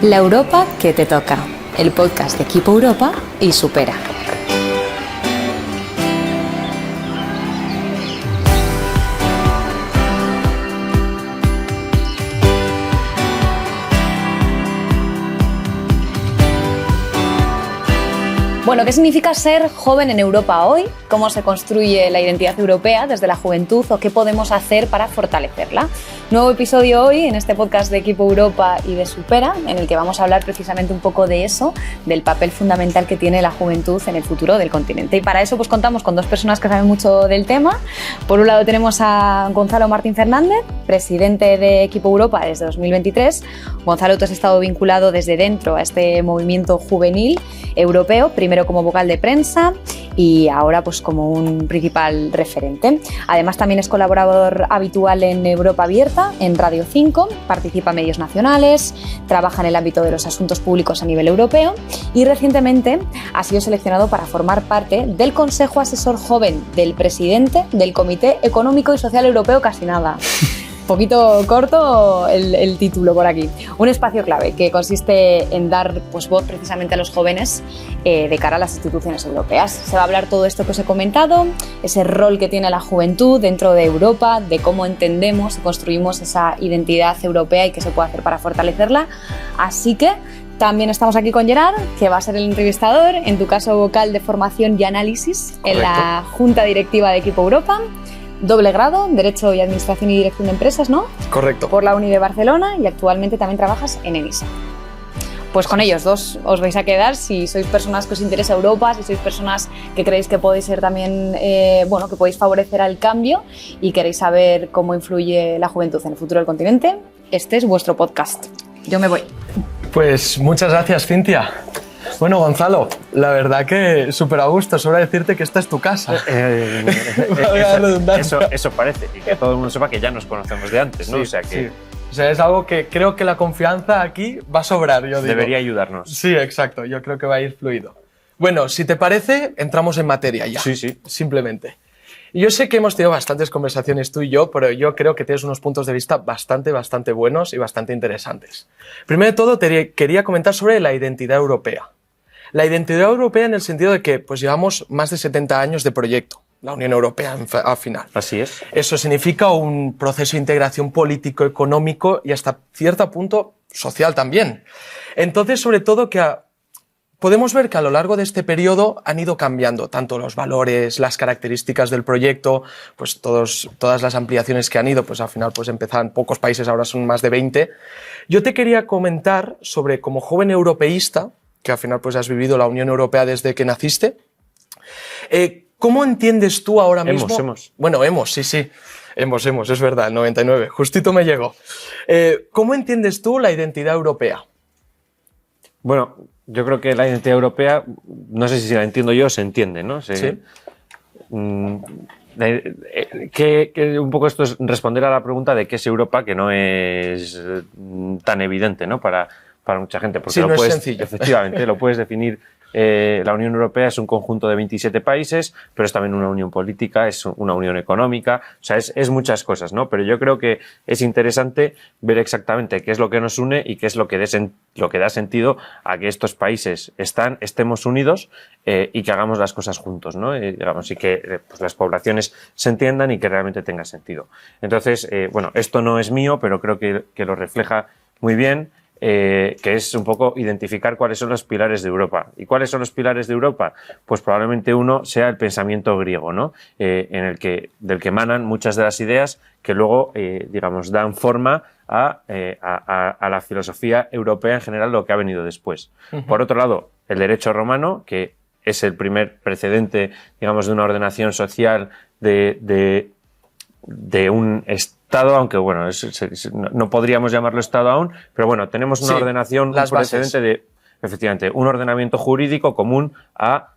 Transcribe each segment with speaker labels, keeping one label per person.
Speaker 1: La Europa que te toca, el podcast de Equipo Europa y Supera. Bueno, ¿qué significa ser joven en Europa hoy? ¿Cómo se construye la identidad europea desde la juventud o qué podemos hacer para fortalecerla? Nuevo episodio hoy en este podcast de Equipo Europa y de Supera, en el que vamos a hablar precisamente un poco de eso, del papel fundamental que tiene la juventud en el futuro del continente. Y para eso pues contamos con dos personas que saben mucho del tema. Por un lado tenemos a Gonzalo Martín Fernández, presidente de Equipo Europa desde 2023. Gonzalo, tú has estado vinculado desde dentro a este movimiento juvenil europeo, primero como vocal de prensa y ahora pues como un principal referente. Además también es colaborador habitual en Europa Abierta, en Radio 5, participa en medios nacionales, trabaja en el ámbito de los asuntos públicos a nivel europeo y recientemente ha sido seleccionado para formar parte del Consejo Asesor Joven del presidente del Comité Económico y Social Europeo, casi nada. Poquito corto el título por aquí. Un espacio clave que consiste en dar pues, voz precisamente a los jóvenes de cara a las instituciones europeas. Se va a hablar todo esto que os he comentado, ese rol que tiene la juventud dentro de Europa, de cómo entendemos y construimos esa identidad europea y qué se puede hacer para fortalecerla. Así que también estamos aquí con Gerard, que va a ser el entrevistador, en tu caso vocal de formación y análisis. Correcto. En la Junta Directiva de Equipo Europa. Doble grado, Derecho y Administración y Dirección de Empresas, ¿no?
Speaker 2: Correcto. Por
Speaker 1: la Uni de Barcelona y actualmente también trabajas en ENISA. Pues con ellos dos os vais a quedar si sois personas que os interesa Europa, si sois personas que creéis que podéis ser también, que podéis favorecer al cambio y queréis saber cómo influye la juventud en el futuro del continente. Este es vuestro podcast. Yo me voy.
Speaker 2: Pues muchas gracias, Cintia. Bueno, Gonzalo, la verdad que súper a gusto. Sobra decirte que esta es tu casa.
Speaker 3: Eso parece. Y que todo el mundo sepa que ya nos conocemos de antes, ¿no?
Speaker 2: Sí,
Speaker 3: o sea que...
Speaker 2: sí. O sea, es algo que creo que la confianza aquí va a sobrar, yo digo.
Speaker 3: Debería ayudarnos.
Speaker 2: Sí, exacto. Yo creo que va a ir fluido. Bueno, si te parece, entramos en materia ya.
Speaker 3: Sí, sí.
Speaker 2: Simplemente. Yo sé que hemos tenido bastantes conversaciones tú y yo, pero yo creo que tienes unos puntos de vista bastante buenos y bastante interesantes. Primero de todo, quería comentar sobre la identidad europea. La identidad europea en el sentido de que pues, llevamos más de 70 años de proyecto, la Unión Europea al final.
Speaker 3: Así es.
Speaker 2: Eso significa un proceso de integración político, económico y hasta cierto punto social también. Entonces, sobre todo, podemos ver que a lo largo de este periodo han ido cambiando tanto los valores, las características del proyecto, pues todas las ampliaciones que han ido, pues al final pues empezaban pocos países, ahora son más de 20. Yo te quería comentar sobre, como joven europeísta, que al final pues has vivido la Unión Europea desde que naciste. ¿Cómo entiendes tú ahora mismo? Bueno, sí. Hemos, es verdad, el 99, justito me llegó. ¿Cómo entiendes tú la identidad europea?
Speaker 3: Bueno, yo creo que la identidad europea, no sé si la entiendo yo, se entiende, ¿no?
Speaker 2: Sí.
Speaker 3: Que un poco esto es responder a la pregunta de qué es Europa, que no es tan evidente, ¿no? Para mucha gente. Porque
Speaker 2: sí, no es sencillo.
Speaker 3: Efectivamente, lo puedes definir. La Unión Europea es un conjunto de 27 países, pero es también una unión política, es una unión económica, o sea, es muchas cosas, ¿no? Pero yo creo que es interesante ver exactamente qué es lo que nos une y qué es lo que da sentido a que estos países estemos unidos y que hagamos las cosas juntos, ¿no? Y que pues, las poblaciones se entiendan y que realmente tenga sentido. Entonces, esto no es mío, pero creo que lo refleja muy bien. Que es un poco identificar cuáles son los pilares de Europa. ¿Y cuáles son los pilares de Europa? Pues probablemente uno sea el pensamiento griego, ¿no? Del que emanan muchas de las ideas que luego, dan forma a la filosofía europea en general, lo que ha venido después. Uh-huh. Por otro lado, el derecho romano, que es el primer precedente, de una ordenación social de un Estado, aunque no podríamos llamarlo Estado aún, pero bueno, tenemos una ordenación, un precedente efectivamente, un ordenamiento jurídico común a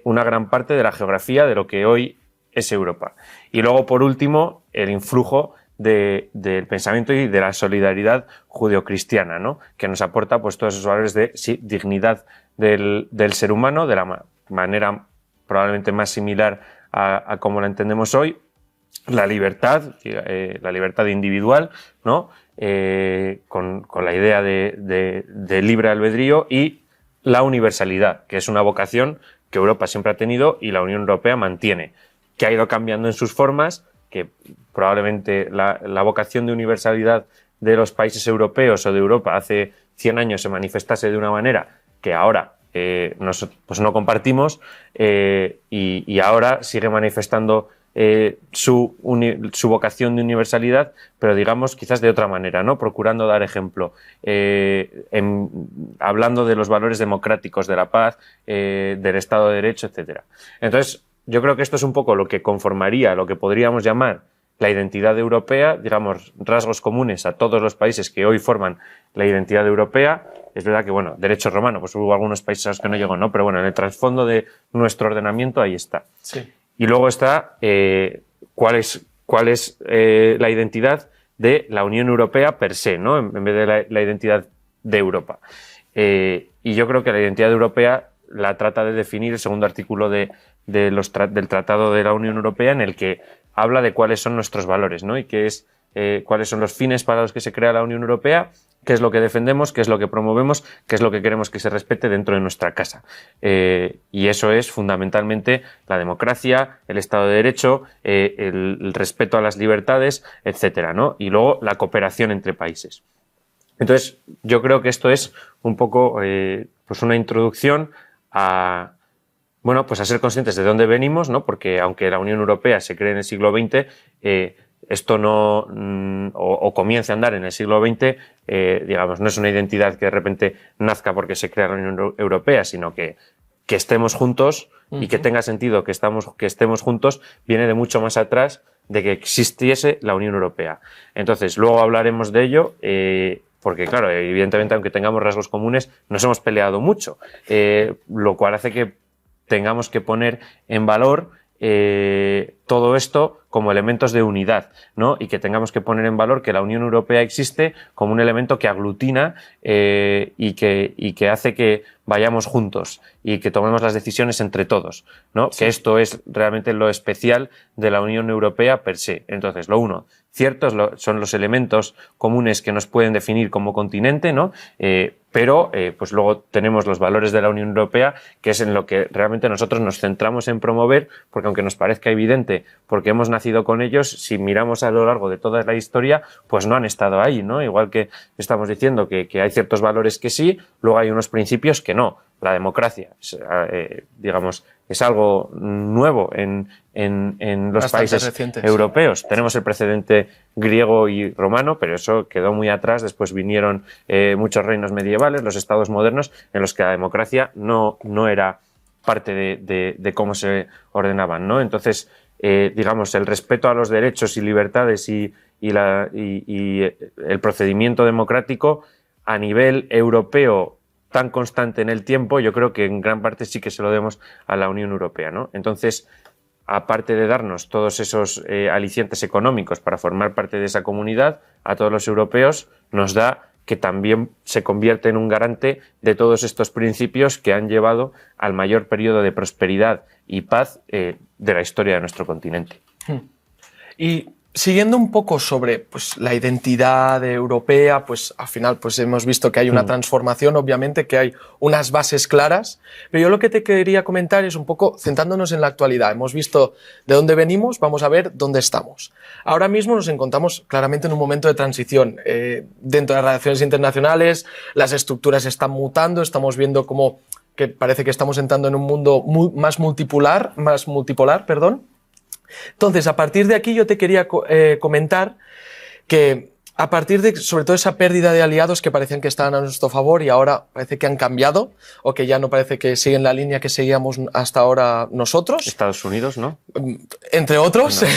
Speaker 3: una gran parte de la geografía de lo que hoy es Europa. Y luego, por último, el influjo del pensamiento y de la solidaridad judeocristiana, ¿no? Que nos aporta pues todos esos valores de dignidad del ser humano, de la manera probablemente más similar a como la entendemos hoy, la libertad individual, ¿no? con la idea de libre albedrío, y la universalidad, que es una vocación que Europa siempre ha tenido y la Unión Europea mantiene, que ha ido cambiando en sus formas, que probablemente la vocación de universalidad de los países europeos o de Europa hace 100 años se manifestase de una manera que ahora pues no compartimos, y ahora sigue manifestando su vocación de universalidad, pero digamos quizás de otra manera, ¿no? Procurando dar ejemplo, hablando de los valores democráticos, de la paz, del Estado de Derecho, etcétera. Entonces, yo creo que esto es un poco lo que conformaría lo que podríamos llamar la identidad europea, digamos, rasgos comunes a todos los países que hoy forman la identidad europea. Es verdad que, bueno, derecho romano, pues hubo algunos países a los que no llegó, ¿no? Pero bueno, en el trasfondo de nuestro ordenamiento ahí está.
Speaker 2: Sí.
Speaker 3: Y luego está cuál es la identidad de la Unión Europea per se, ¿no? En vez de la identidad de Europa. Y yo creo que la identidad europea la trata de definir el segundo artículo del Tratado de la Unión Europea, en el que habla de cuáles son nuestros valores, ¿no? Y cuáles son los fines para los que se crea la Unión Europea, qué es lo que defendemos, qué es lo que promovemos, qué es lo que queremos que se respete dentro de nuestra casa. Y eso es fundamentalmente la democracia, el Estado de Derecho, el respeto a las libertades, etcétera, ¿no? Y luego la cooperación entre países. Entonces, yo creo que esto es un poco pues una introducción a ser conscientes de dónde venimos, ¿no? Porque aunque la Unión Europea se cree en el siglo XX, esto o comience a andar en el siglo XX, digamos, no es una identidad que de repente nazca porque se crea la Unión Europea, sino que estemos juntos y que tenga sentido que estemos juntos, viene de mucho más atrás de que existiese la Unión Europea. Entonces, luego hablaremos de ello, porque claro, evidentemente, aunque tengamos rasgos comunes, nos hemos peleado mucho, lo cual hace que tengamos que poner en valor todo esto como elementos de unidad, ¿no? Y que tengamos que poner en valor que la Unión Europea existe como un elemento que aglutina y que hace que vayamos juntos y que tomemos las decisiones entre todos, ¿no? Sí. Que esto es realmente lo especial de la Unión Europea per se. Entonces, lo uno, ciertos son los elementos comunes que nos pueden definir como continente, ¿no? Pero pues luego tenemos los valores de la Unión Europea, que es en lo que realmente nosotros nos centramos en promover, porque aunque nos parezca evidente, porque hemos nacido con ellos, si miramos a lo largo de toda la historia, pues no han estado ahí, ¿no? Igual que estamos diciendo que hay ciertos valores que sí, luego hay unos principios que no. La democracia, digamos, es algo nuevo en los países recientes, europeos. Tenemos el precedente griego y romano, pero eso quedó muy atrás. Después vinieron muchos reinos medievales, los estados modernos, en los que la democracia no era parte de cómo se ordenaban, ¿no? Entonces, digamos, el respeto a los derechos y libertades y el procedimiento democrático a nivel europeo tan constante en el tiempo, yo creo que en gran parte sí que se lo debemos a la Unión Europea, ¿no? Entonces, aparte de darnos todos esos alicientes económicos para formar parte de esa comunidad, a todos los europeos nos da que también se convierte en un garante de todos estos principios que han llevado al mayor periodo de prosperidad y paz de la historia de nuestro continente.
Speaker 2: Y siguiendo un poco sobre pues, la identidad europea, pues al final pues, hemos visto que hay una transformación, obviamente, que hay unas bases claras, pero yo lo que te quería comentar es un poco centrándonos en la actualidad. Hemos visto de dónde venimos, vamos a ver dónde estamos. Ahora mismo nos encontramos claramente en un momento de transición. Dentro de las relaciones internacionales, las estructuras están mutando, estamos viendo como que parece que estamos entrando en un mundo más multipolar, perdón. Entonces, a partir de aquí yo te quería comentar que a partir de, sobre todo, esa pérdida de aliados que parecían que estaban a nuestro favor y ahora parece que han cambiado o que ya no parece que siguen la línea que seguíamos hasta ahora nosotros.
Speaker 3: Estados Unidos, ¿no?
Speaker 2: Entre otros, no.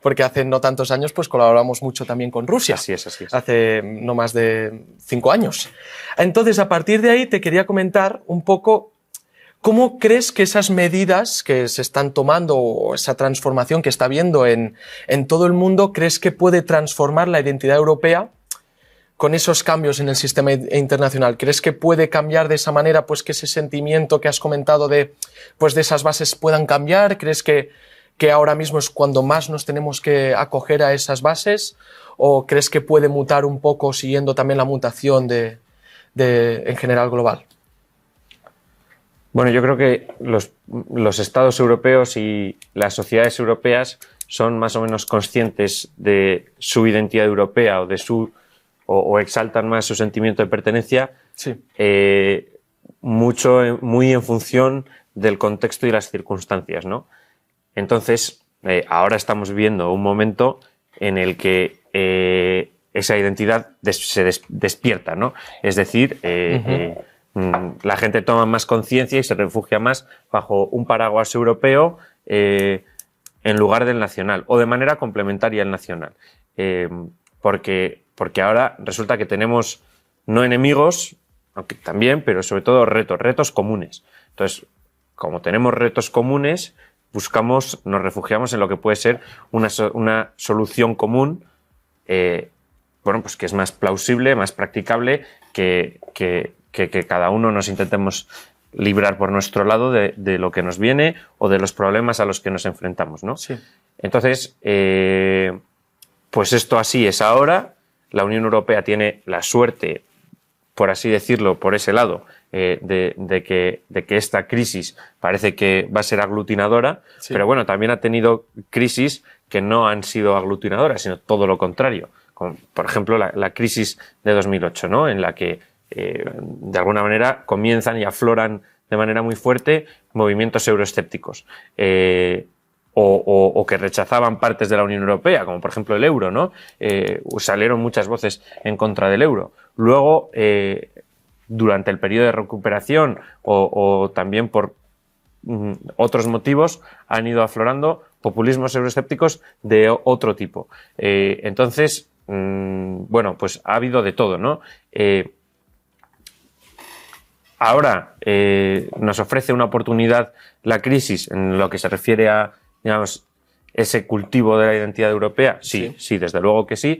Speaker 2: Porque hace no tantos años pues colaboramos mucho también con Rusia.
Speaker 3: Así es, así es.
Speaker 2: Hace no más de 5 años. Entonces, a partir de ahí te quería comentar un poco ¿cómo crees que esas medidas que se están tomando o esa transformación que está habiendo en todo el mundo, crees que puede transformar la identidad europea con esos cambios en el sistema internacional? ¿Crees que puede cambiar de esa manera, pues que ese sentimiento que has comentado de esas bases puedan cambiar? ¿Crees que que ahora mismo es cuando más nos tenemos que acoger a esas bases? ¿O crees que puede mutar un poco siguiendo también la mutación en general global?
Speaker 3: Bueno, yo creo que los estados europeos y las sociedades europeas son más o menos conscientes de su identidad europea o exaltan más su sentimiento de pertenencia,
Speaker 2: Sí.
Speaker 3: muy en función del contexto y las circunstancias, ¿no? Entonces, ahora estamos viviendo un momento en el que esa identidad se despierta, ¿no? Es decir, la gente toma más conciencia y se refugia más bajo un paraguas europeo en lugar del nacional, o de manera complementaria al nacional. Porque ahora resulta que tenemos no enemigos, aunque también, pero sobre todo retos comunes. Entonces, como tenemos retos comunes, nos refugiamos en lo que puede ser una solución común, pues que es más plausible, más practicable, que cada uno nos intentemos librar por nuestro lado de lo que nos viene o de los problemas a los que nos enfrentamos, ¿no?
Speaker 2: Sí.
Speaker 3: Entonces, pues esto así es ahora. La Unión Europea tiene la suerte, por así decirlo, por ese lado, de que esta crisis parece que va a ser aglutinadora,
Speaker 2: Sí.
Speaker 3: pero bueno, también ha tenido crisis que no han sido aglutinadoras, sino todo lo contrario. Como, por ejemplo, la crisis de 2008, ¿no? En la que de alguna manera comienzan y afloran de manera muy fuerte movimientos euroescépticos o que rechazaban partes de la Unión Europea, como por ejemplo el euro, ¿no? Salieron muchas voces en contra del euro. Luego, durante el periodo de recuperación o también por otros motivos, han ido aflorando populismos euroescépticos de otro tipo. Entonces, bueno, pues ha habido de todo, ¿no? Ahora nos ofrece una oportunidad la crisis en lo que se refiere a, digamos, ese cultivo de la identidad europea. Sí, desde luego que sí.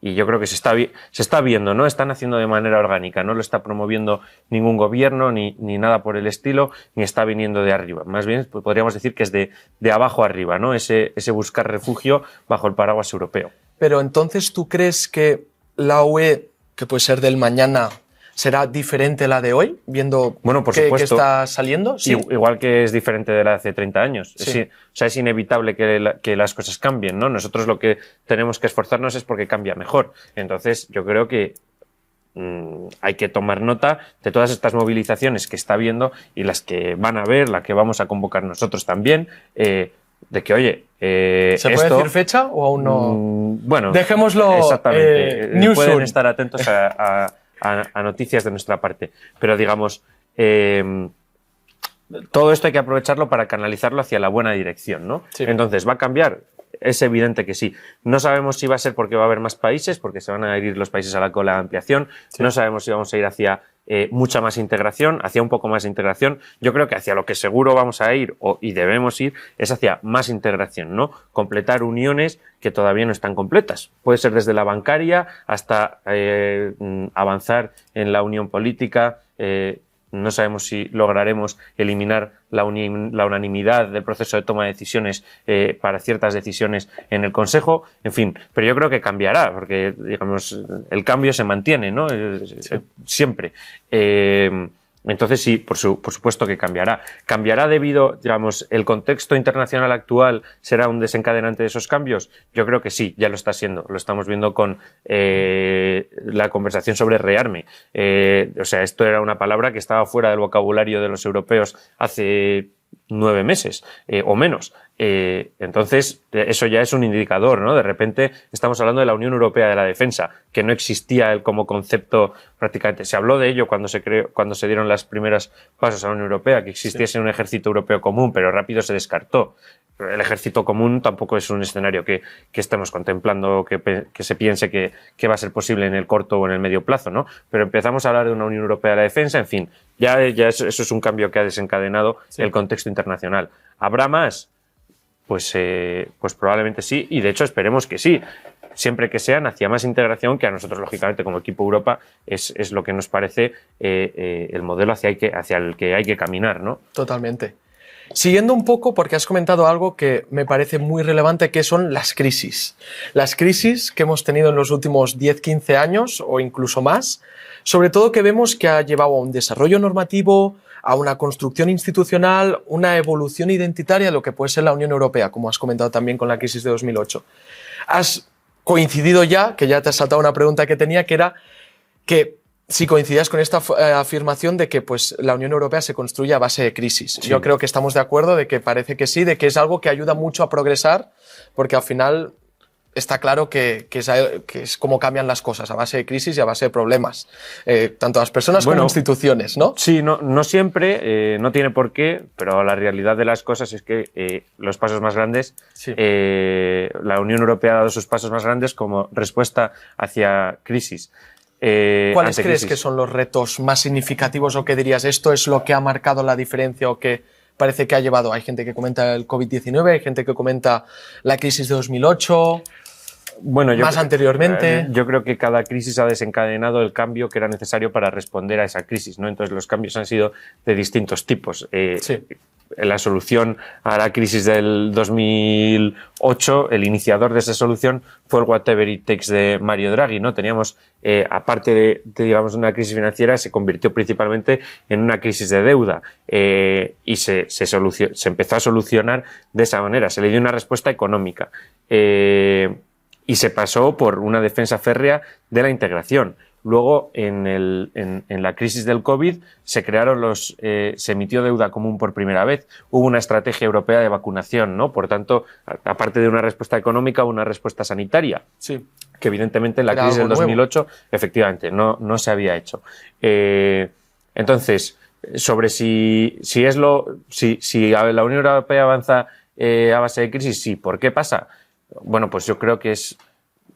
Speaker 3: Y yo creo que se está viendo, ¿no? Están haciendo de manera orgánica, no lo está promoviendo ningún gobierno ni nada por el estilo, ni está viniendo de arriba. Más bien, pues podríamos decir que es de abajo arriba, ¿no? Ese buscar refugio bajo el paraguas europeo.
Speaker 2: Pero entonces, ¿tú crees que la UE, que puede ser del mañana, será diferente a la de hoy, viendo
Speaker 3: bueno, por
Speaker 2: que
Speaker 3: supuesto,
Speaker 2: está saliendo? Sí.
Speaker 3: Igual que es diferente de la de hace 30 años.
Speaker 2: Sí.
Speaker 3: O sea, es inevitable que las cosas cambien, ¿no? Nosotros lo que tenemos que esforzarnos es porque cambia mejor. Entonces, yo creo que hay que tomar nota de todas estas movilizaciones que está habiendo y las que van a haber, las que vamos a convocar nosotros también, de que, oye,
Speaker 2: ¿Se puede decir fecha o aún no?
Speaker 3: Bueno,
Speaker 2: dejémoslo.
Speaker 3: Exactamente.
Speaker 2: News
Speaker 3: Pueden
Speaker 2: soon.
Speaker 3: estar atentos a noticias de nuestra parte. Pero digamos, todo esto hay que aprovecharlo para canalizarlo hacia la buena dirección, ¿no?
Speaker 2: Sí.
Speaker 3: Entonces, ¿va a cambiar? Es evidente que sí. No sabemos si va a ser porque va a haber más países, porque se van a ir los países a la cola de ampliación. Sí. No sabemos si vamos a ir hacia mucha más integración, hacia un poco más de integración. Yo creo que hacia lo que seguro vamos a ir y debemos ir es hacia más integración, ¿no? Completar uniones que todavía no están completas. Puede ser desde la bancaria hasta avanzar en la unión política. No sabemos si lograremos eliminar la unanimidad del proceso de toma de decisiones para ciertas decisiones en el Consejo, en fin, pero yo creo que cambiará, porque digamos el cambio se mantiene, ¿no? Siempre. Entonces sí, por supuesto que cambiará. ¿Cambiará debido, digamos, el contexto internacional actual será un desencadenante de esos cambios? Yo creo que sí, ya lo está siendo. Lo estamos viendo con la conversación sobre rearme. O sea, esto era una palabra que estaba fuera del vocabulario de los europeos hace 9 meses o menos. Entonces, eso ya es un indicador, ¿no? De repente estamos hablando de la Unión Europea de la Defensa, que no existía como concepto prácticamente. Se habló de ello cuando se dieron las primeras pasos a la Unión Europea, que existiese un ejército europeo común, pero rápido se descartó. El ejército común tampoco es un escenario que estemos contemplando, que se piense que va a ser posible en el corto o en el medio plazo, ¿no? Pero empezamos a hablar de una Unión Europea de la Defensa, en fin, ya eso es un cambio que ha desencadenado el contexto internacional. ¿Habrá más? Pues probablemente sí, y de hecho esperemos que sí, siempre que sean hacia más integración, que a nosotros, lógicamente, como equipo Europa, es lo que nos parece el modelo hacia el que hay que caminar, ¿no?
Speaker 2: Totalmente. Siguiendo un poco, porque has comentado algo que me parece muy relevante, que son las crisis. Las crisis que hemos tenido en los últimos 10-15 años o incluso más, sobre todo que vemos que ha llevado a un desarrollo normativo, a una construcción institucional, una evolución identitaria de lo que puede ser la Unión Europea, como has comentado también con la crisis de 2008. Has coincidido ya, que ya te has saltado una pregunta que tenía, que era que si coincidías con esta afirmación de que pues, la Unión Europea se construye a base de crisis. Sí. Yo creo que estamos de acuerdo de que parece que sí, de que es algo que ayuda mucho a progresar, porque al final está claro que es como cambian las cosas, a base de crisis y a base de problemas, tanto las personas como instituciones, ¿no?
Speaker 3: Sí, no siempre, no tiene por qué, pero la realidad de las cosas es que los pasos más grandes, sí. La Unión Europea ha dado sus pasos más grandes como respuesta hacia crisis.
Speaker 2: ¿Cuáles crees que son los retos más significativos o que dirías esto es lo que ha marcado la diferencia o que parece que ha llevado? Hay gente que comenta el COVID-19, hay gente que comenta la crisis de 2008, más anteriormente.
Speaker 3: Yo creo que cada crisis ha desencadenado el cambio que era necesario para responder a esa crisis, ¿no? Entonces los cambios han sido de distintos tipos. Sí. La solución a la crisis del 2008, el iniciador de esa solución fue el Whatever It Takes de Mario Draghi, ¿no? Teníamos, aparte de digamos, una crisis financiera, se convirtió principalmente en una crisis de deuda y se empezó a solucionar de esa manera. Se le dio una respuesta económica y se pasó por una defensa férrea de la integración. Luego, en la crisis del COVID, se emitió deuda común por primera vez. Hubo una estrategia europea de vacunación, ¿no? Por tanto, aparte de una respuesta económica, una respuesta sanitaria. Sí. Que evidentemente en la crisis del 2008, efectivamente, no se había hecho. Entonces, sobre si la Unión Europea avanza a base de crisis, sí. ¿Por qué pasa? Bueno, pues yo creo que es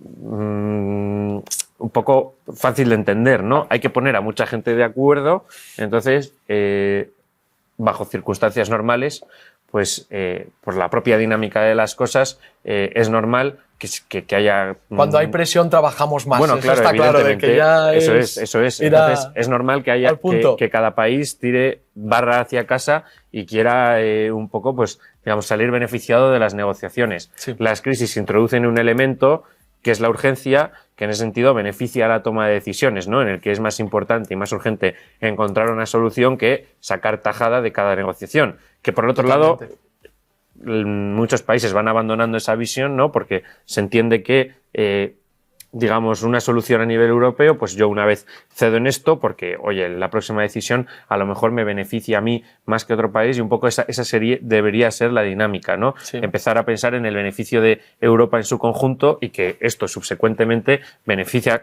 Speaker 3: un poco fácil de entender, ¿no? Hay que poner a mucha gente de acuerdo, entonces, bajo circunstancias normales, pues por la propia dinámica de las cosas, es normal que haya...
Speaker 2: Cuando hay presión trabajamos más.
Speaker 3: Bueno, claro, está claro de que ya eso es. Entonces, es normal que haya que cada país tire barra hacia casa y quiera un poco, pues, digamos, salir beneficiado de las negociaciones. Sí. Las crisis introducen un elemento que es la urgencia, que en ese sentido beneficia a la toma de decisiones, ¿no? En el que es más importante y más urgente encontrar una solución que sacar tajada de cada negociación. Que por el otro lado, muchos países van abandonando esa visión, ¿no? Porque se entiende que, digamos, una solución a nivel europeo, pues yo una vez cedo en esto porque, oye, la próxima decisión a lo mejor me beneficia a mí más que otro país y un poco esa debería ser la dinámica, ¿no? Sí. Empezar a pensar en el beneficio de Europa en su conjunto y que esto subsecuentemente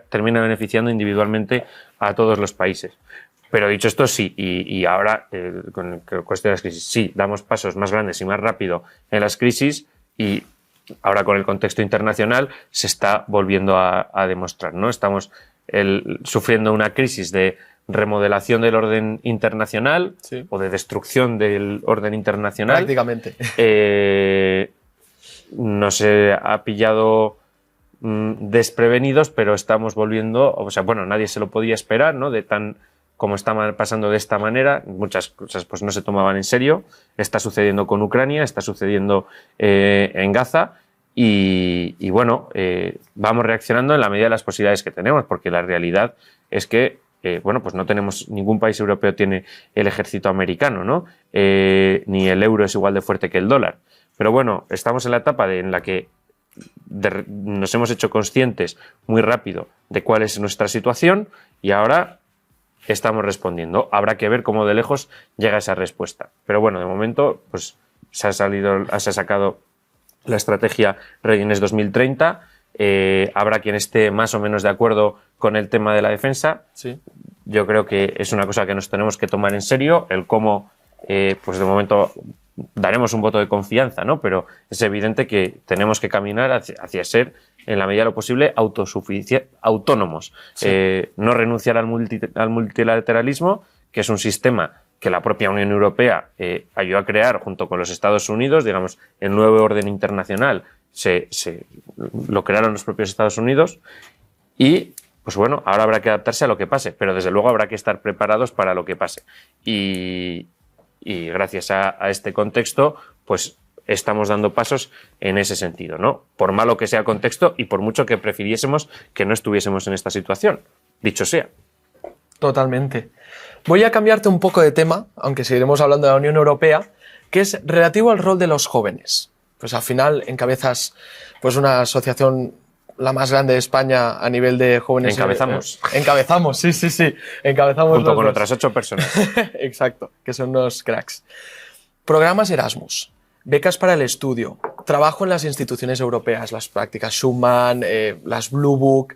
Speaker 3: termina beneficiando individualmente a todos los países. Pero dicho esto, sí, y ahora, con cuestión de las crisis, sí, damos pasos más grandes y más rápido en las crisis y ahora con el contexto internacional se está volviendo a demostrar, ¿no? Estamos sufriendo una crisis de remodelación del orden internacional, sí, o de destrucción del orden internacional.
Speaker 2: Prácticamente.
Speaker 3: Nos ha pillado desprevenidos, pero estamos volviendo, o sea, bueno, nadie se lo podía esperar, ¿no? Como está pasando de esta manera, muchas cosas pues no se tomaban en serio. Está sucediendo con Ucrania, está sucediendo en Gaza y bueno, vamos reaccionando en la medida de las posibilidades que tenemos, porque la realidad es que bueno, pues no tenemos, ningún país europeo tiene el ejército americano, ¿no? Ni el euro es igual de fuerte que el dólar. Pero bueno, estamos en la etapa en la que nos hemos hecho conscientes muy rápido de cuál es nuestra situación y ahora estamos respondiendo. Habrá que ver cómo de lejos llega esa respuesta. Pero bueno, de momento, pues se ha sacado la estrategia Readiness 2030. Habrá quien esté más o menos de acuerdo con el tema de la defensa. Sí. Yo creo que es una cosa que nos tenemos que tomar en serio. El cómo, pues de momento daremos un voto de confianza, ¿no? Pero es evidente que tenemos que caminar hacia ser, en la medida de lo posible, autónomos. Sí. No renunciar al multilateralismo, que es un sistema que la propia Unión Europea ayudó a crear junto con los Estados Unidos, digamos, el nuevo orden internacional lo crearon los propios Estados Unidos y, pues bueno, ahora habrá que adaptarse a lo que pase, pero desde luego habrá que estar preparados para lo que pase. Y y gracias a este contexto, pues estamos dando pasos en ese sentido, ¿no? Por malo que sea el contexto y por mucho que prefiriésemos que no estuviésemos en esta situación, dicho sea.
Speaker 2: Totalmente. Voy a cambiarte un poco de tema, aunque seguiremos hablando de la Unión Europea, que es relativo al rol de los jóvenes. Pues al final encabezas pues una asociación la más grande de España a nivel de jóvenes.
Speaker 3: Encabezamos.
Speaker 2: Encabezamos, sí. Encabezamos
Speaker 3: junto con
Speaker 2: dos.
Speaker 3: otras 8 personas.
Speaker 2: Exacto, que son unos cracks. Programas Erasmus, becas para el estudio, trabajo en las instituciones europeas, las prácticas Schumann, las Blue Book,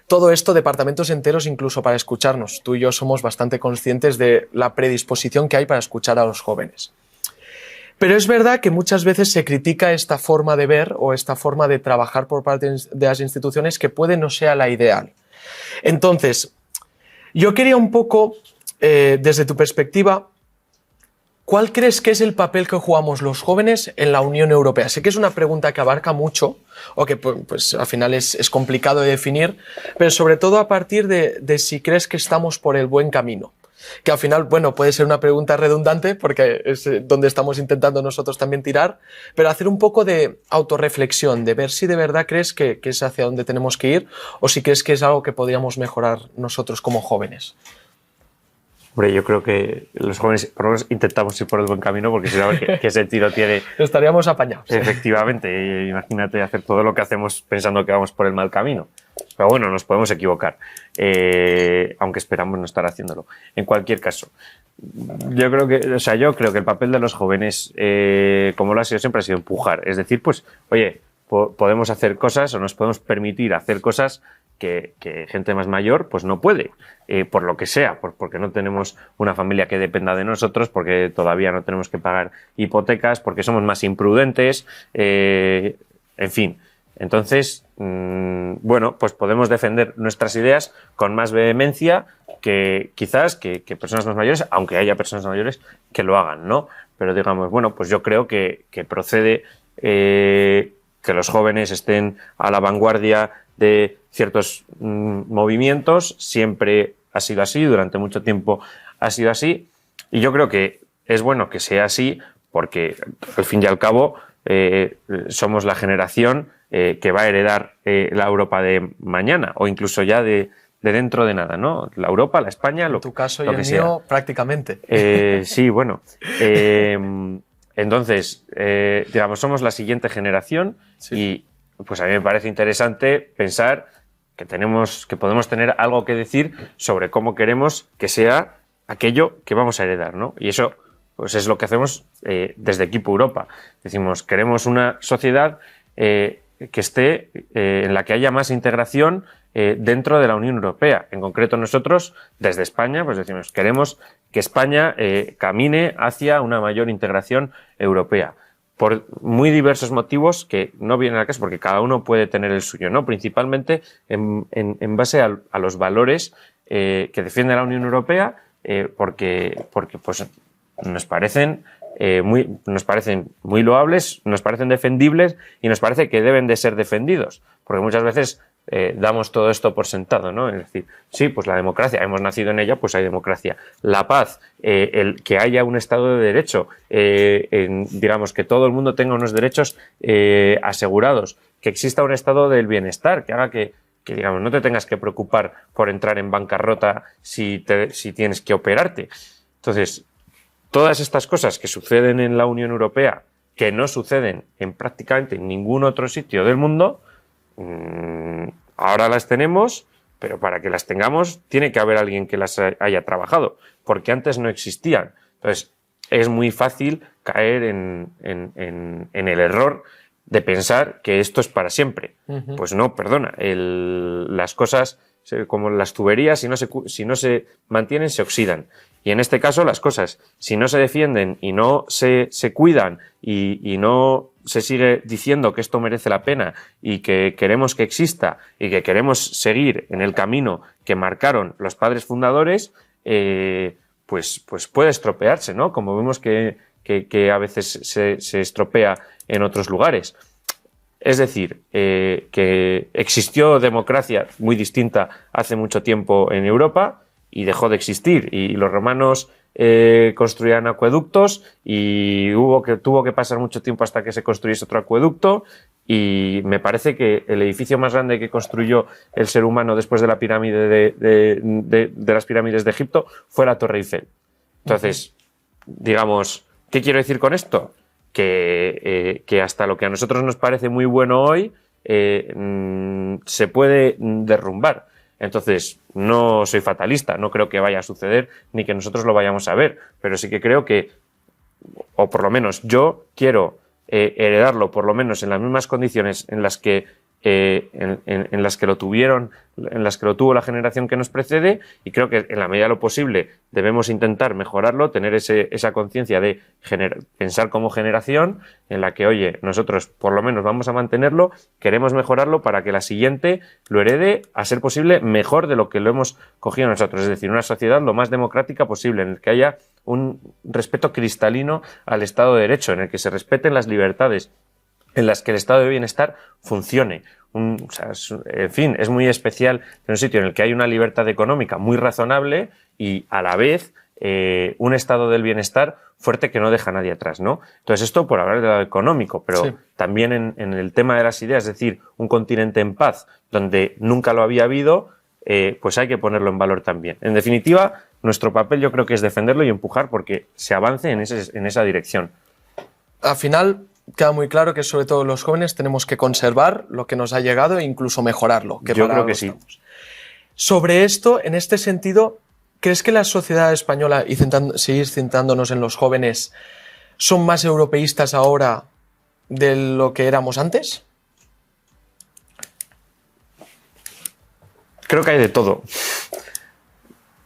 Speaker 2: todo esto, departamentos enteros incluso para escucharnos. Tú y yo somos bastante conscientes de la predisposición que hay para escuchar a los jóvenes. Pero es verdad que muchas veces se critica esta forma de ver o esta forma de trabajar por parte de las instituciones que puede no sea la ideal. Entonces, yo quería un poco, desde tu perspectiva, ¿cuál crees que es el papel que jugamos los jóvenes en la Unión Europea? Sé que es una pregunta que abarca mucho o que pues, al final es complicado de definir, pero sobre todo a partir de si crees que estamos por el buen camino. Que al final, bueno, puede ser una pregunta redundante porque es donde estamos intentando nosotros también tirar, pero hacer un poco de autorreflexión, de ver si de verdad crees que es hacia donde tenemos que ir o si crees que es algo que podríamos mejorar nosotros como jóvenes.
Speaker 3: Hombre, yo creo que los jóvenes por lo menos intentamos ir por el buen camino porque si no, ¿qué sentido tiene?
Speaker 2: Estaríamos apañados.
Speaker 3: Efectivamente, imagínate hacer todo lo que hacemos pensando que vamos por el mal camino. Pero bueno, nos podemos equivocar, aunque esperamos no estar haciéndolo. En cualquier caso, yo creo que el papel de los jóvenes, como lo ha sido siempre, ha sido empujar. Es decir, pues, oye, podemos hacer cosas o nos podemos permitir hacer cosas que gente más mayor pues no puede, por lo que sea, porque no tenemos una familia que dependa de nosotros, porque todavía no tenemos que pagar hipotecas, porque somos más imprudentes, en fin. Entonces, bueno, pues podemos defender nuestras ideas con más vehemencia que quizás que personas más mayores, aunque haya personas mayores que lo hagan, ¿no? Pero digamos, bueno, pues yo creo que procede que los jóvenes estén a la vanguardia de ciertos movimientos, siempre ha sido así, durante mucho tiempo ha sido así, y yo creo que es bueno que sea así porque, al fin y al cabo, somos la generación que va a heredar la Europa de mañana, o incluso ya de dentro de nada, ¿no? La Europa, la España,
Speaker 2: en tu caso y el
Speaker 3: sea.
Speaker 2: mío, prácticamente.
Speaker 3: Sí, bueno. Entonces, digamos, somos la siguiente generación y pues a mí me parece interesante pensar que podemos tener algo que decir sobre cómo queremos que sea aquello que vamos a heredar, ¿no? Y eso pues es lo que hacemos desde Equipo Europa. Decimos, queremos una sociedad que esté en la que haya más integración dentro de la Unión Europea. En concreto nosotros, desde España, pues decimos, queremos que España camine hacia una mayor integración europea. Por muy diversos motivos que no vienen al caso, porque cada uno puede tener el suyo, ¿no? Principalmente en base a los valores que defiende la Unión Europea, porque pues nos parecen muy loables, nos parecen defendibles y nos parece que deben de ser defendidos, porque muchas veces damos todo esto por sentado, ¿no? Es decir, sí, pues la democracia, hemos nacido en ella, pues hay democracia. La paz, el que haya un Estado de Derecho, digamos, que todo el mundo tenga unos derechos asegurados, que exista un estado del bienestar, que haga que digamos, no te tengas que preocupar por entrar en bancarrota si tienes que operarte. Entonces, todas estas cosas que suceden en la Unión Europea, que no suceden en prácticamente ningún otro sitio del mundo, ahora las tenemos, pero para que las tengamos tiene que haber alguien que las haya trabajado, porque antes no existían. Entonces, es muy fácil caer en el error de pensar que esto es para siempre. Uh-huh. Pues no, perdona, las cosas, como las tuberías, si no se mantienen, se oxidan. Y en este caso, las cosas, si no se defienden y no se cuidan y no se sigue diciendo que esto merece la pena y que queremos que exista y que queremos seguir en el camino que marcaron los padres fundadores, pues puede estropearse, ¿no? Como vemos que a veces se estropea en otros lugares. Es decir, que existió democracia muy distinta hace mucho tiempo en Europa y dejó de existir. Y los romanos construían acueductos y tuvo que pasar mucho tiempo hasta que se construyese otro acueducto, y me parece que el edificio más grande que construyó el ser humano después de la pirámide de las pirámides de Egipto fue la Torre Eiffel. Entonces, digamos, ¿qué quiero decir con esto? Que hasta lo que a nosotros nos parece muy bueno hoy se puede derrumbar. Entonces, no soy fatalista, no creo que vaya a suceder ni que nosotros lo vayamos a ver, pero sí que creo que, o por lo menos yo quiero heredarlo por lo menos en las mismas condiciones en las que en las que lo tuvieron, en las que lo tuvo la generación que nos precede, y creo que en la medida de lo posible debemos intentar mejorarlo, tener esa conciencia de pensar como generación en la que, oye, nosotros por lo menos vamos a mantenerlo, queremos mejorarlo para que la siguiente lo herede, a ser posible, mejor de lo que lo hemos cogido nosotros, es decir, una sociedad lo más democrática posible, en el que haya un respeto cristalino al Estado de Derecho, en el que se respeten las libertades, en las que el estado de bienestar funcione. En fin, es muy especial en un sitio en el que hay una libertad económica muy razonable y a la vez un estado del bienestar fuerte que no deja a nadie atrás, ¿no? Entonces, esto por hablar de lo económico, pero sí, también en el tema de las ideas, es decir, un continente en paz donde nunca lo había habido, pues hay que ponerlo en valor también. En definitiva, nuestro papel yo creo que es defenderlo y empujar porque se avance en esa dirección.
Speaker 2: Al final queda muy claro que sobre todo los jóvenes tenemos que conservar lo que nos ha llegado e incluso mejorarlo.
Speaker 3: Yo creo que sí.
Speaker 2: Sobre esto, en este sentido, ¿crees que la sociedad española, y seguir centrándonos en los jóvenes, son más europeístas ahora de lo que éramos antes?
Speaker 3: Creo que hay de todo.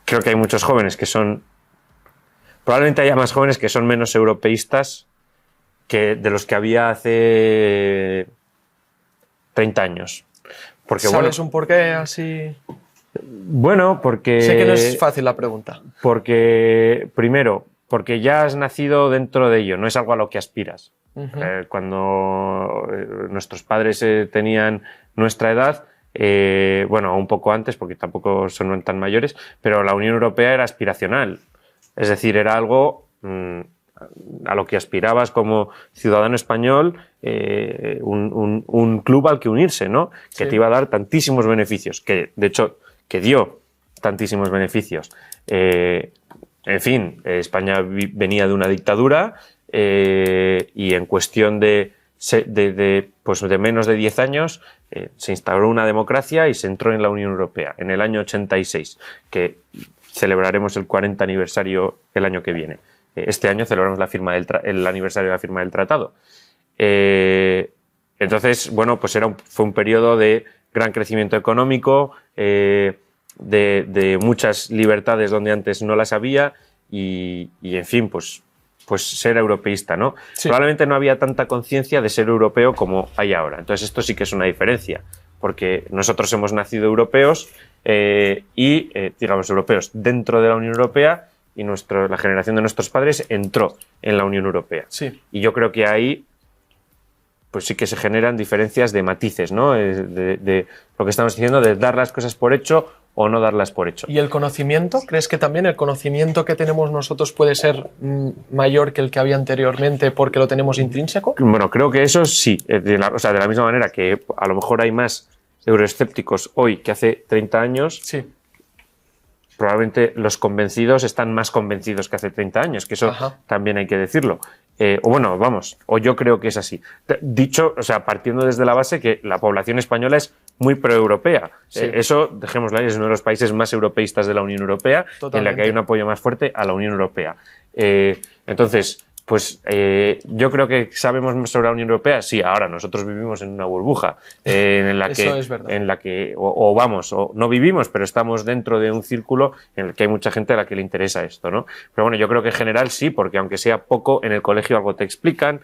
Speaker 3: Creo que hay muchos jóvenes que son... Probablemente haya más jóvenes que son menos europeístas que de los que había hace 30 años. Porque,
Speaker 2: ¿sabes un porqué así?
Speaker 3: Bueno, porque...
Speaker 2: Sé que no es fácil la pregunta.
Speaker 3: Porque, primero, porque ya has nacido dentro de ello, no es algo a lo que aspiras. Cuando nuestros padres tenían nuestra edad, bueno, un poco antes, porque tampoco son tan mayores, pero la Unión Europea era aspiracional. Es decir, era algo... a lo que aspirabas como ciudadano español, un club al que unirse, ¿no? Que te iba a dar tantísimos beneficios, que de hecho que dio tantísimos beneficios. En fin, España venía de una dictadura y en cuestión de menos de 10 años se instauró una democracia y se entró en la Unión Europea en el año 86, que celebraremos el 40 aniversario el año que viene. Este año celebramos el aniversario de la firma del tratado. Entonces, bueno, pues fue un periodo de gran crecimiento económico, de muchas libertades donde antes no las había y en fin, pues ser europeísta, ¿no? Sí. Probablemente no había tanta conciencia de ser europeo como hay ahora. Entonces, esto sí que es una diferencia, porque nosotros hemos nacido europeos digamos, europeos dentro de la Unión Europea, y la generación de nuestros padres entró en la Unión Europea.
Speaker 2: Sí.
Speaker 3: Y yo creo que ahí pues sí que se generan diferencias de matices, ¿no? De lo que estamos diciendo, de dar las cosas por hecho o no darlas por hecho.
Speaker 2: ¿Y el conocimiento? ¿Crees que también el conocimiento que tenemos nosotros puede ser mayor que el que había anteriormente porque lo tenemos intrínseco?
Speaker 3: Bueno, creo que eso sí. De la misma manera que a lo mejor hay más euroescépticos hoy que hace 30 años,
Speaker 2: sí,
Speaker 3: probablemente los convencidos están más convencidos que hace 30 años, que eso también hay que decirlo. O yo creo que es así. Dicho, partiendo desde la base que la población española es muy proeuropea.
Speaker 2: Sí.
Speaker 3: Eso, dejémoslo ahí, es uno de los países más europeístas de la Unión Europea, en la que hay un apoyo más fuerte a la Unión Europea. Entonces, pues yo creo que sabemos más sobre la Unión Europea. Sí, ahora nosotros vivimos en una burbuja en la que,
Speaker 2: eso es verdad.
Speaker 3: En la que o no vivimos, pero estamos dentro de un círculo en el que hay mucha gente a la que le interesa esto, ¿no? Pero bueno, yo creo que en general sí, porque aunque sea poco, en el colegio algo te explican,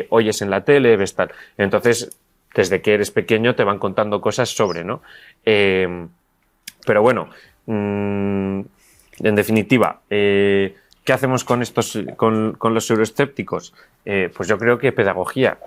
Speaker 3: oyes en la tele, ves tal. Entonces, desde que eres pequeño te van contando cosas sobre, ¿no? Pero bueno, en definitiva, ¿qué hacemos con los euroescépticos? Pues yo creo que pedagogía.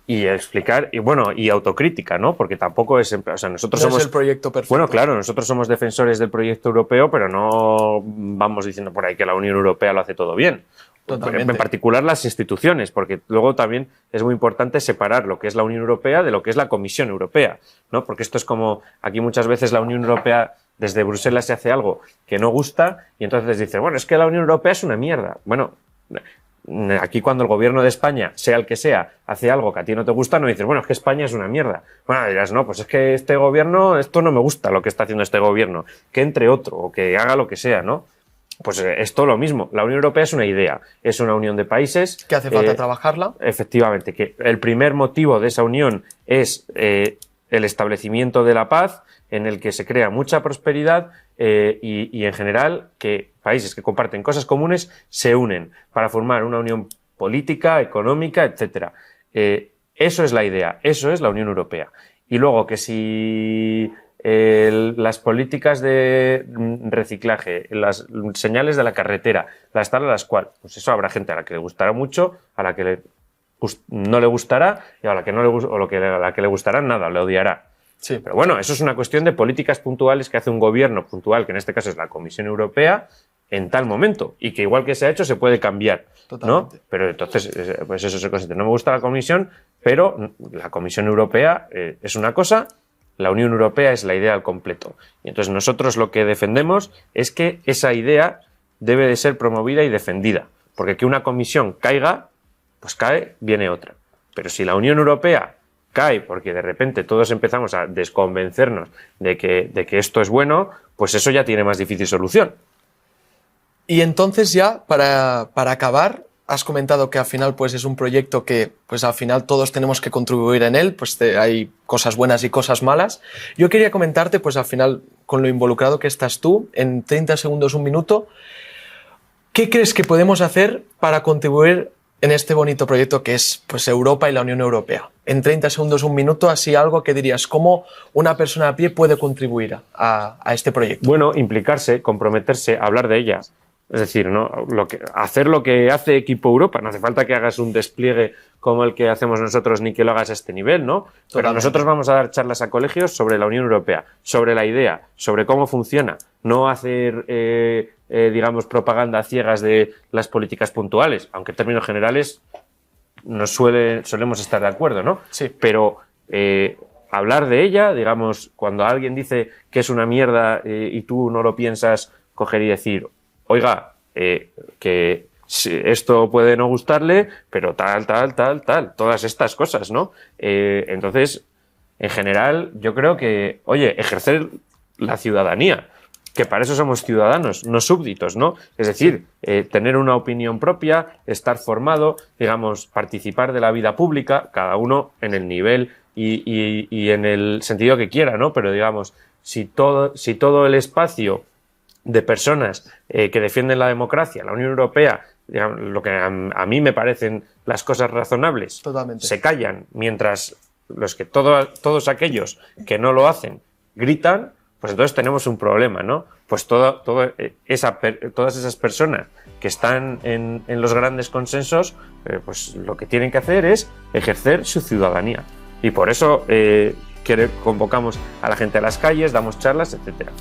Speaker 3: y explicar, y autocrítica, ¿no? Porque tampoco es, o sea, nosotros
Speaker 2: No
Speaker 3: somos...
Speaker 2: es el proyecto perfecto.
Speaker 3: Bueno, claro, nosotros somos defensores del proyecto europeo, pero no vamos diciendo por ahí que la Unión Europea lo hace todo bien.
Speaker 2: Totalmente.
Speaker 3: En particular las instituciones, porque luego también es muy importante separar lo que es la Unión Europea de lo que es la Comisión Europea, ¿no? Porque esto es como, aquí muchas veces la Unión Europea desde Bruselas se hace algo que no gusta y entonces dice, bueno, es que la Unión Europea es una mierda. Bueno, aquí cuando el gobierno de España, sea el que sea, hace algo que a ti no te gusta, no dices, bueno, es que España es una mierda. Bueno, dirás, no, pues es que este gobierno, esto no me gusta lo que está haciendo este gobierno, que entre otro o que haga lo que sea, ¿no? Pues es todo lo mismo. La Unión Europea es una idea, es una unión de países.
Speaker 2: Que hace falta trabajarla.
Speaker 3: Efectivamente, que el primer motivo de esa unión es el establecimiento de la paz, en el que se crea mucha prosperidad y en general que países que comparten cosas comunes se unen para formar una unión política, económica, etcétera. Eso es la idea, eso es la Unión Europea. Y luego que si las políticas de reciclaje, las señales de la carretera, las tal a las cual, pues eso habrá gente a la que le gustará mucho, a la que no le gustará y a la que no le a la que le gustará nada, le odiará.
Speaker 2: Sí.
Speaker 3: Pero bueno, eso es una cuestión de políticas puntuales que hace un gobierno puntual, que en este caso es la Comisión Europea, en tal momento, y que igual que se ha hecho se puede cambiar,
Speaker 2: Totalmente.
Speaker 3: ¿no? Pero entonces, pues eso se considera. No me gusta la Comisión, pero la Comisión Europea es una cosa, la Unión Europea es la idea al completo. Y entonces nosotros lo que defendemos es que esa idea debe de ser promovida y defendida, porque que una comisión caiga, pues cae, viene otra. Pero si la Unión Europea cae porque de repente todos empezamos a desconvencernos de que esto es bueno, pues eso ya tiene más difícil solución.
Speaker 2: Y entonces ya, para acabar, has comentado que al final pues es un proyecto que pues al final todos tenemos que contribuir en él, pues hay cosas buenas y cosas malas. Yo quería comentarte pues al final, con lo involucrado que estás tú, en 30 segundos, un minuto, ¿qué crees que podemos hacer para contribuir en este bonito proyecto que es pues Europa y la Unión Europea? En 30 segundos, un minuto, así algo que dirías, ¿cómo una persona a pie puede contribuir a este proyecto?
Speaker 3: Bueno, implicarse, comprometerse, hablar de ella. Es decir, ¿no? Hacer lo que hace Equipo Europa. No hace falta que hagas un despliegue como el que hacemos nosotros ni que lo hagas a este nivel, ¿no? Pero
Speaker 2: Totalmente.
Speaker 3: nosotros vamos a dar charlas a colegios sobre la Unión Europea, sobre la idea, sobre cómo funciona. No hacer, digamos, propaganda a ciegas de las políticas puntuales, aunque en términos generales solemos estar de acuerdo, ¿no?
Speaker 2: Sí.
Speaker 3: Pero hablar de ella, digamos, cuando alguien dice que es una mierda y tú no lo piensas, coger y decir, oiga, que esto puede no gustarle, pero tal, todas estas cosas, ¿no? Entonces, en general, yo creo que, oye, ejercer la ciudadanía, que para eso somos ciudadanos, no súbditos, ¿no? Es decir, tener una opinión propia, estar formado, digamos, participar de la vida pública, cada uno en el nivel y en el sentido que quiera, ¿no? Pero digamos, si todo el espacio de personas que defienden la democracia, la Unión Europea, digamos, lo que a mí me parecen las cosas razonables,
Speaker 2: Totalmente.
Speaker 3: se callan, mientras todos aquellos que no lo hacen gritan, pues entonces tenemos un problema, ¿no? Pues todas esas personas que están en los grandes consensos, pues lo que tienen que hacer es ejercer su ciudadanía. Y por eso convocamos a la gente a las calles, damos charlas, etcétera.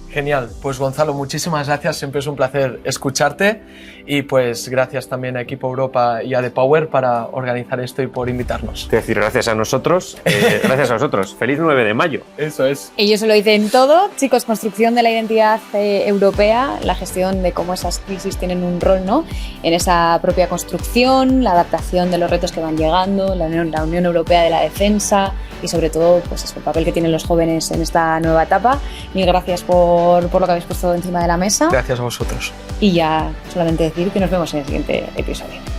Speaker 2: Genial, pues Gonzalo, muchísimas gracias, siempre es un placer escucharte y pues gracias también a Equipo Europa y a The Power para organizar esto y por invitarnos.
Speaker 3: Es decir, gracias a nosotros, gracias a vosotros. Feliz 9 de mayo.
Speaker 2: Eso es.
Speaker 1: Ellos se lo dicen todo, chicos, construcción de la identidad europea, la gestión de cómo esas crisis tienen un rol, ¿no? En esa propia construcción, la adaptación de los retos que van llegando, la Unión Europea de la defensa y sobre todo pues, el papel que tienen los jóvenes en esta nueva etapa. Mil gracias por lo que habéis puesto encima de la mesa.
Speaker 2: Gracias a vosotros.
Speaker 1: Y ya solamente decir que nos vemos en el siguiente episodio.